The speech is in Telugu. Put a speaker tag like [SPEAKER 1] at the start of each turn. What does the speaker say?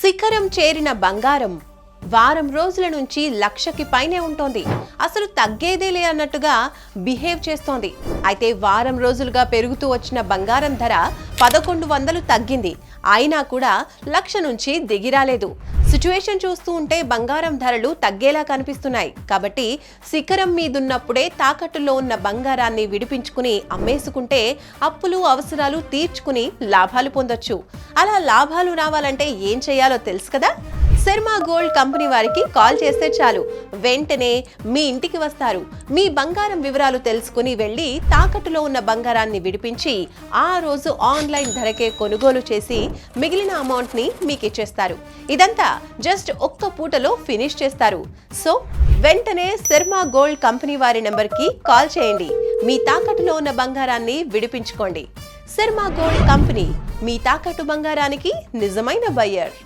[SPEAKER 1] శిఖరం చేరిన బంగారం వారం రోజుల నుంచి లక్షకి పైనే ఉంటోంది. అసలు తగ్గేదేలే అన్నట్టుగా బిహేవ్ చేస్తోంది. అయితే వారం రోజులుగా పెరుగుతూ వచ్చిన బంగారం ధర 1100 తగ్గింది. అయినా కూడా లక్ష నుంచి దిగిరాలేదు. సిచ్యువేషన్ చూస్తూ ఉంటే బంగారం ధరలు తగ్గేలా కనిపిస్తున్నాయి. కాబట్టి శిఖరం మీదున్నప్పుడే తాకట్టులో ఉన్న బంగారాన్ని విడిపించుకుని అమ్మేసుకుంటే అప్పులు అవసరాలు తీర్చుకుని లాభాలు పొందొచ్చు. అలా లాభాలు రావాలంటే ఏం చేయాలో తెలుసు కదా. శర్మా గోల్డ్ కంపెనీ వారికి కాల్ చేస్తే చాలు, వెంటనే మీ ఇంటికి వస్తారు. మీ బంగారం వివరాలు తెలుసుకుని వెళ్ళి తాకట్టులో ఉన్న బంగారాన్ని విడిపించి ఆ రోజు ఆన్లైన్ ధరకే కొనుగోలు చేసి మిగిలిన అమౌంట్ ని మీకు ఇచ్చేస్తారు. ఇదంతా జస్ట్ ఒక్క పూటలో ఫినిష్ చేస్తారు. సో వెంటనే శర్మా గోల్డ్ కంపెనీ వారి నెంబర్కి కాల్ చేయండి. మీ తాకట్టులో ఉన్న బంగారాన్ని విడిపించుకోండి. శర్మా గోల్డ్ కంపెనీ, మీ తాకట్టు బంగారానికి నిజమైన బయ్యర్.